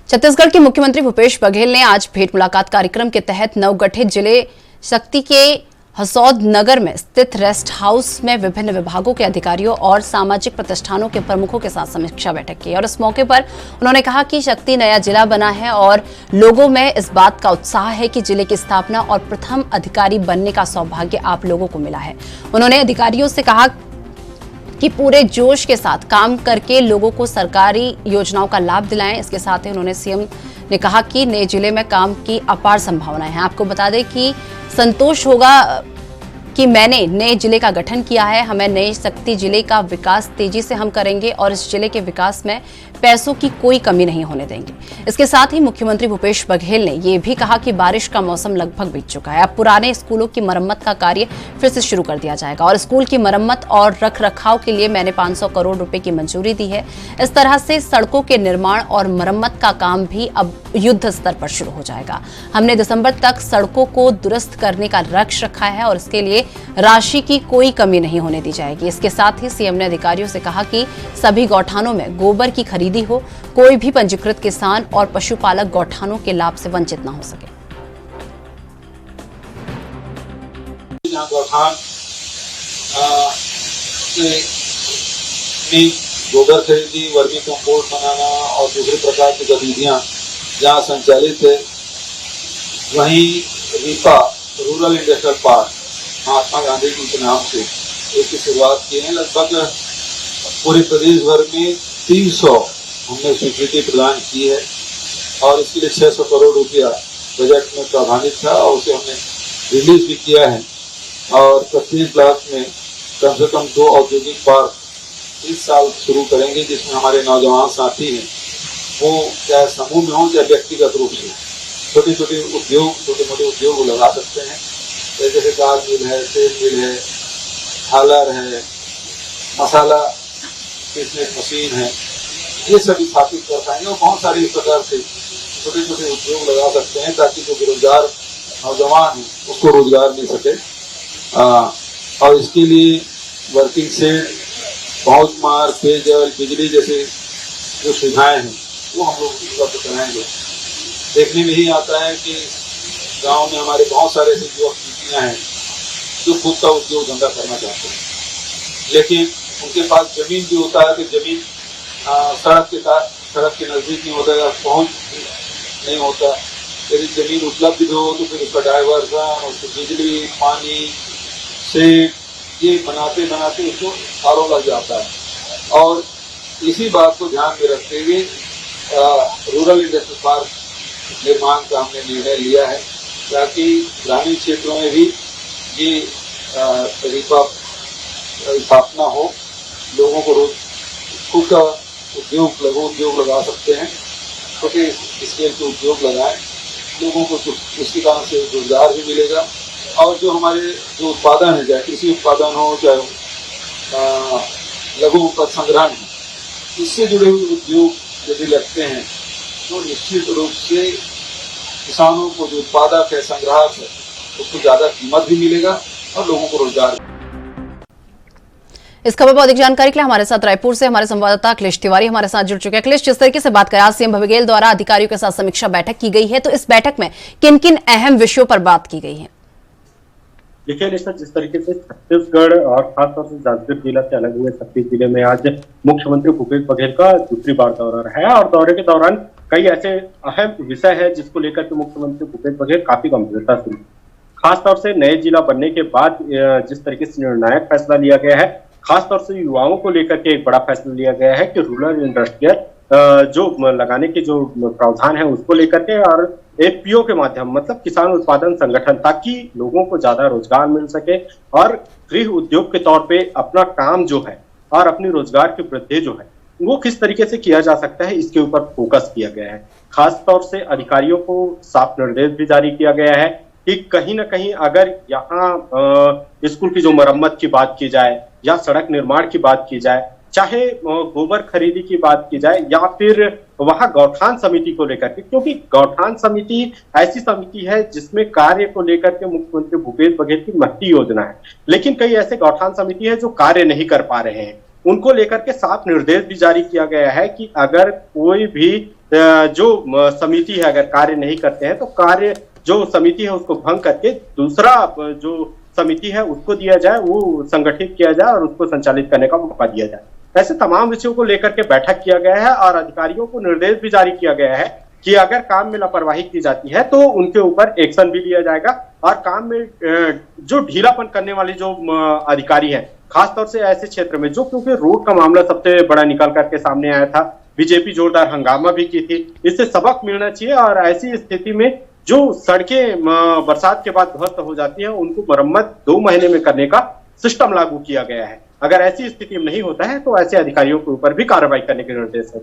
छत्तीसगढ़ के मुख्यमंत्री भूपेश बघेल ने आज भेंट मुलाकात कार्यक्रम के तहत नवगठित जिले शक्ति के हसौद नगर में स्थित रेस्ट हाउस में विभिन्न विभागों के अधिकारियों और सामाजिक प्रतिष्ठानों के प्रमुखों के साथ समीक्षा बैठक की और इस मौके पर उन्होंने कहा कि शक्ति नया जिला बना है और लोगों में इस बात का उत्साह है कि जिले की स्थापना और प्रथम अधिकारी बनने का सौभाग्य आप लोगों को मिला है। उन्होंने अधिकारियों से कहा कि पूरे जोश के साथ काम करके लोगों को सरकारी योजनाओं का लाभ दिलाएं। इसके साथ ही उन्होंने सीएम ने कहा कि नए जिले में काम की अपार संभावनाएं हैं। आपको बता दें कि संतोष होगा कि मैंने नए जिले का गठन किया है। हमें नए शक्ति जिले का विकास तेजी से हम करेंगे और इस जिले के विकास में पैसों की कोई कमी नहीं होने देंगे। इसके साथ ही मुख्यमंत्री भूपेश बघेल ने यह भी कहा कि बारिश का मौसम लगभग बीत चुका है। अब पुराने स्कूलों की मरम्मत का कार्य फिर से शुरू कर दिया जाएगा और स्कूल की मरम्मत और रखरखाव के लिए मैंने 500 करोड़ रुपए की मंजूरी दी है। इस तरह से सड़कों के निर्माण और मरम्मत का काम भी अब युद्ध स्तर पर शुरू हो जाएगा। हमने दिसंबर तक सड़कों को दुरुस्त करने का लक्ष्य रखा है और इसके लिए राशि की कोई कमी नहीं होने दी जाएगी। इसके साथ ही सीएम ने अधिकारियों से कहा कि सभी गौठानों में गोबर की खरीदी हो, कोई भी पंजीकृत किसान और पशुपालक गौठानों के लाभ से वंचित न हो सके। गौठान गोबर खरीदी, वर्मी कंपोस्ट बनाना और दूसरे प्रकार की गतिविधियां जहाँ संचालित है, वहीं RIPA rural industrial park Mahatma Gandhi ji के नाम से इसकी शुरुआत की है। लगभग पूरे प्रदेश भर में 300 हमने स्वीकृति प्रदान की है और इसके लिए 600 करोड़ रुपया बजट में प्रावधानित था और उसे हमने रिलीज भी किया है। और प्रत्येक ब्लॉक में कम से कम 2 औद्योगिक पार्क इस साल शुरू करेंगे, जिसमें हमारे नौजवान साथी हैं, वो चाहे समूह में हो चाहे व्यक्तिगत रूप से छोटे मोटे उद्योग लगा सकते हैं। जैसे दाल मिल है, तेल मिल है, हालर है, मसाला पीसने मशीन है, ये सभी स्थापित कर पाएंगे और बहुत सारे इस प्रकार से छोटे छोटे उद्योग लगा सकते हैं ताकि जो बेरोजगार नौजवान है उसको रोजगार मिल सके। और इसके लिए वर्किंग सेट, पहुंच मार्ग, पेयजल, बिजली जैसे जो सुविधाएं हैं वो हम लोग उपलब्ध कराएंगे। देखने में ही आता है कि गांव में हमारे बहुत सारे ऐसे युवक युवतियां हैं जो खुद का उद्योग धंधा करना चाहते हैं, लेकिन उनके पास जमीन भी होता है कि जमीन सड़क के नजदीक नहीं होता है, पहुंच नहीं होता। यदि जमीन उपलब्ध भी हो तो फिर उसका डाइवर्सन, उसकी बिजली, पानी, सेट ये बनाते उसको सालों लग जाता है। और इसी बात को ध्यान में रखते हुए रूरल इंडस्ट्रियल पार्क निर्माण का हमने निर्णय लिया है ताकि ग्रामीण क्षेत्रों में भी ये रीपा स्थापना हो, लोगों को रोज खुद का लघु उद्योग लगा सकते हैं, छोटे स्केल के उद्योग लगाएं, लोगों को उसके कारण से रोजगार भी मिलेगा। और जो हमारे जो उत्पादन है, चाहे कृषि उत्पादन हो चाहे लघु उपज संग्रहण हो, इससे जुड़े हुए उद्योग यदि लगते हैं तो निश्चित रूप से किसानों को जो उत्पादक है, संग्राहक है, उसको ज्यादा कीमत भी मिलेगा और लोगों को रोजगार। इस खबर पर अधिक जानकारी के लिए हमारे साथ रायपुर से हमारे संवाददाता अखिलेश तिवारी हमारे साथ जुड़ चुके हैं। अखिलेश, जिस तरीके से बात करें, आज सीएम बघेल द्वारा अधिकारियों के साथ समीक्षा बैठक की गई है, तो इस बैठक में किन किन अहम विषयों पर बात की गई है? देखिए निशा, जिस तरीके से छत्तीसगढ़ और खासतौर से जांजगीर जिला से अलग हुए शक्ति जिले में आज मुख्यमंत्री भूपेश बघेल का दूसरी बार दौरा रहा है और दौरे के दौरान कई ऐसे अहम विषय है जिसको लेकर के मुख्यमंत्री भूपेश बघेल काफी गंभीरता से, खासतौर से नए जिला बनने के बाद जिस तरीके से निर्णायक फैसला लिया गया है, खासतौर से युवाओं को लेकर के एक बड़ा फैसला लिया गया है कि रूरल इंडस्ट्रियल जो लगाने के जो प्रावधान है उसको लेकर के और एफपीओ के माध्यम मतलब किसान उत्पादन संगठन, ताकि लोगों को ज्यादा रोजगार मिल सके और गृह उद्योग के तौर पे अपना काम जो है और अपनी रोजगार की वृद्धि जो है वो किस तरीके से किया जा सकता है, इसके ऊपर फोकस किया गया है। खास तौर से अधिकारियों को साफ निर्देश भी जारी किया गया है कि कहीं ना कहीं अगर यहाँ स्कूल की जो मरम्मत की बात की जाए या सड़क निर्माण की बात की जाए, चाहे गोबर खरीदी की बात की जाए या फिर वहां गौठान समिति को लेकर के, क्योंकि गौठान समिति ऐसी समिति है जिसमें कार्य को लेकर के मुख्यमंत्री भूपेश बघेल की महती योजना है, लेकिन कई ऐसे गौठान समिति है जो कार्य नहीं कर पा रहे हैं। उनको लेकर के साफ निर्देश भी जारी किया गया है कि अगर कोई भी जो समिति है अगर कार्य नहीं करते हैं तो कार्य जो समिति है उसको भंग करके दूसरा जो समिति है उसको दिया जाए, वो संगठित किया जाए और उसको संचालित करने का मौका दिया जाए। ऐसे तमाम विषयों को लेकर के बैठक किया गया है और अधिकारियों को निर्देश भी जारी किया गया है कि अगर काम में लापरवाही की जाती है तो उनके ऊपर एक्शन भी लिया जाएगा और काम में जो ढीलापन करने वाले जो अधिकारी हैं, खासतौर से ऐसे क्षेत्र में जो, क्योंकि रोड का मामला सबसे बड़ा निकल करके सामने आया था, बीजेपी जोरदार हंगामा भी की थी, इससे सबक मिलना चाहिए और ऐसी स्थिति में जो सड़कें बरसात के बाद ध्वस्त हो जाती हैं उनको मरम्मत 2 महीने में करने का सिस्टम लागू किया गया है। अगर ऐसी स्थिति में नहीं होता है तो ऐसे अधिकारियों के ऊपर भी कार्रवाई करने के निर्देश हैं।